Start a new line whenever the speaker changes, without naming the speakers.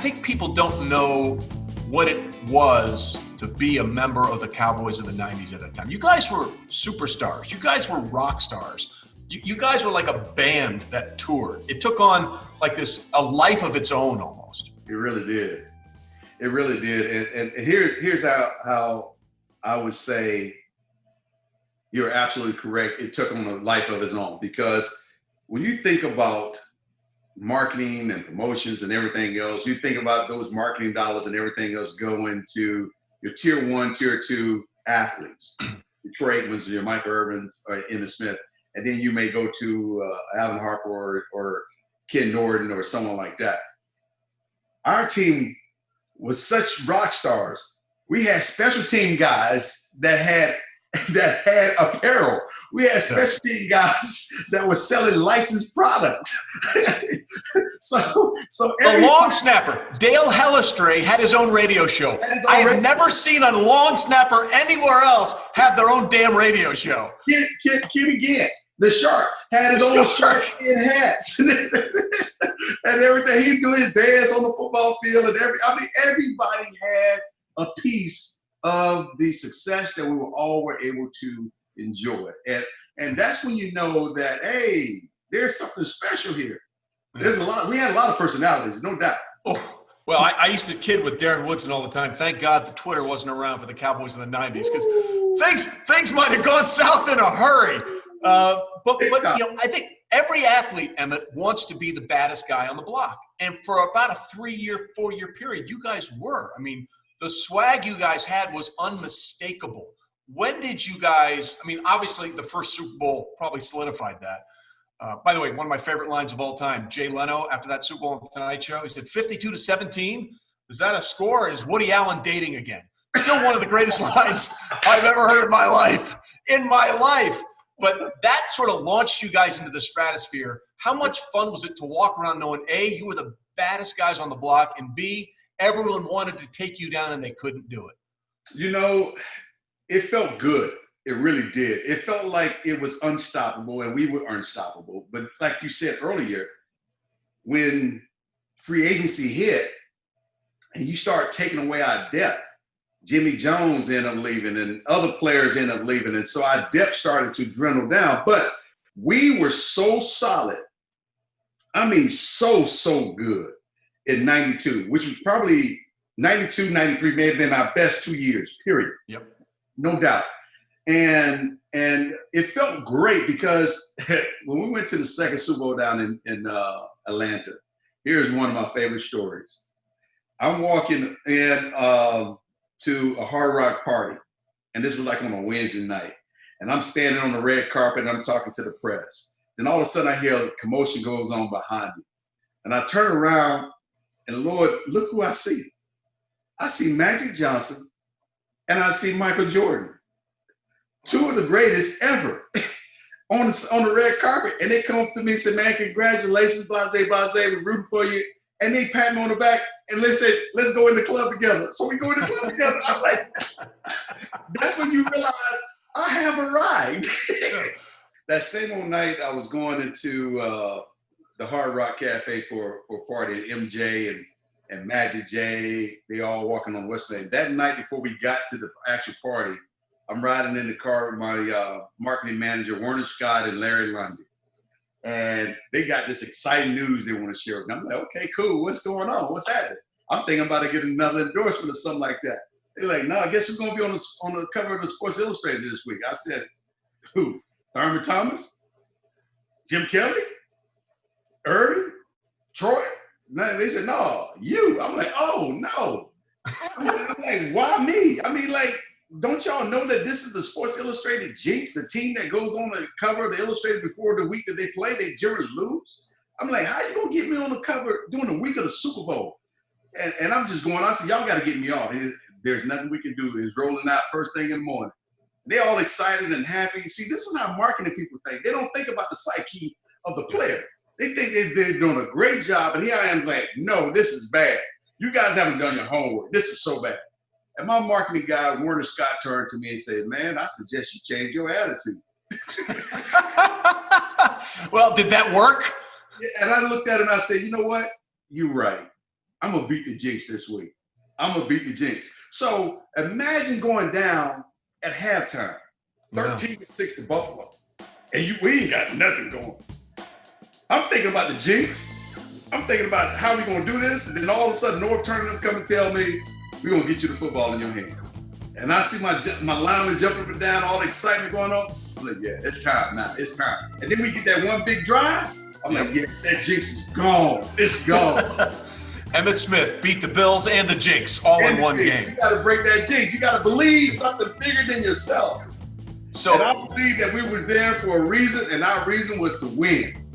think people don't know what it was to be a member of the Cowboys in the 90s at that time. You guys were superstars. You guys were rock stars. You guys were like a band that toured. It took on like a life of its own almost.
It really did. It really did. And here's how I would say you're absolutely correct. It took on a life of its own, because when you think about marketing and promotions and everything else, you think about those marketing dollars and everything else going to your tier 1, tier 2 athletes, your Troy Aikmans, your Michael Irvins, or Emmitt Smith, and then you may go to Alvin Harper or Ken Norton or someone like that. Our team was such rock stars. We had special team guys that had apparel. We had special team guys that were selling licensed products. so
the long snapper, Dale Hellestree, had his own radio show. I have never seen a long snapper anywhere else have their own damn radio show.
Kenny Gant, the shark, had his own shark in hats and everything. He'd do his dance on the football field, and everybody had a piece of the success that we all were able to enjoy. And that's when you know that, hey, there's something special here. We had a lot of personalities, no doubt.
Oh, well, I used to kid with Darren Woodson all the time. Thank God the Twitter wasn't around for the Cowboys in the 90s, because things might have gone south in a hurry. But I think every athlete, Emmitt, wants to be the baddest guy on the block. And for about a 3-year, 4-year period, you guys were. I mean, the swag you guys had was unmistakable. When did you guys, obviously the first Super Bowl probably solidified that. By the way, one of my favorite lines of all time, Jay Leno, after that Super Bowl on the Tonight Show, he said, 52-17, is that a score? Is Woody Allen dating again? Still one of the greatest lines I've ever heard in my life. But that sort of launched you guys into the stratosphere. How much fun was it to walk around knowing, A, you were the baddest guys on the block, and B, everyone wanted to take you down and they couldn't do it?
It felt good. It really did. It felt like it was unstoppable, and we were unstoppable. But like you said earlier, when free agency hit and you start taking away our depth, Jimmy Jones ended up leaving and other players ended up leaving. And so our depth started to dwindle down. But we were so solid. So good in 92, which was probably 92, 93 may have been our best 2 years, period.
Yep.
No doubt. And it felt great, because when we went to the second Super Bowl down in Atlanta, here's one of my favorite stories. I'm walking in to a Hard Rock party, and this is like on a Wednesday night, and I'm standing on the red carpet and I'm talking to the press. Then all of a sudden I hear a commotion goes on behind me, and I turn around, and Lord, look who I see. I see Magic Johnson and I see Michael Jordan, two of the greatest ever on the red carpet. And they come up to me and say, man, congratulations, blase, we're rooting for you. And they pat me on the back and they said, let's go in the club together. So we go in the club together. I'm like, that's when you realize I have arrived. That same old night, I was going into the Hard Rock Cafe for a party. MJ and Magic J, they all walking on West Lane. That night before we got to the actual party, I'm riding in the car with my marketing manager, Werner Scott and Larry Lundy. And they got this exciting news they want to share. And I'm like, okay, cool. What's going on? What's happening? I'm thinking about to get another endorsement or something like that. They're like, no, I guess who's going to be on the cover of the Sports Illustrated this week? I said, who? Thurman Thomas? Jim Kelly? Irvin? Troy? No, they said, no, you. I'm like, oh, no. I'm like, why me? Don't y'all know that this is the Sports Illustrated Jinx, the team that goes on the cover of the Illustrated before the week that they play, they generally lose? I'm like, how you going to get me on the cover during the week of the Super Bowl? And I'm just going, I said, y'all got to get me off. There's nothing we can do. It's rolling out first thing in the morning. They're all excited and happy. See, this is how marketing people think. They don't think about the psyche of the player. They think they're doing a great job. And here I am like, no, this is bad. You guys haven't done your homework. This is so bad. And my marketing guy, Werner Scott, turned to me and said, man, I suggest you change your attitude.
Well, did that work?
And I looked at him and I said, you know what? You're right. I'm going to beat the Jinx this week. I'm going to beat the Jinx. So imagine going down at halftime, 13-6 to Buffalo, and we ain't got nothing going. I'm thinking about the Jinx. I'm thinking about how we going to do this. And then all of a sudden, North Turner come and tell me, we're going to get you the football in your hands. And I see my linemen jumping up and down, all the excitement going on. I'm like, yeah, it's time now. It's time. And then we get that one big drive. I'm like, yeah, that Jinx is gone. It's gone.
Emmitt Smith beat the Bills and the Jinx all in one game.
You got to break that Jinx. You got to believe something bigger than yourself. And I believe that we were there for a reason, and our reason was to win.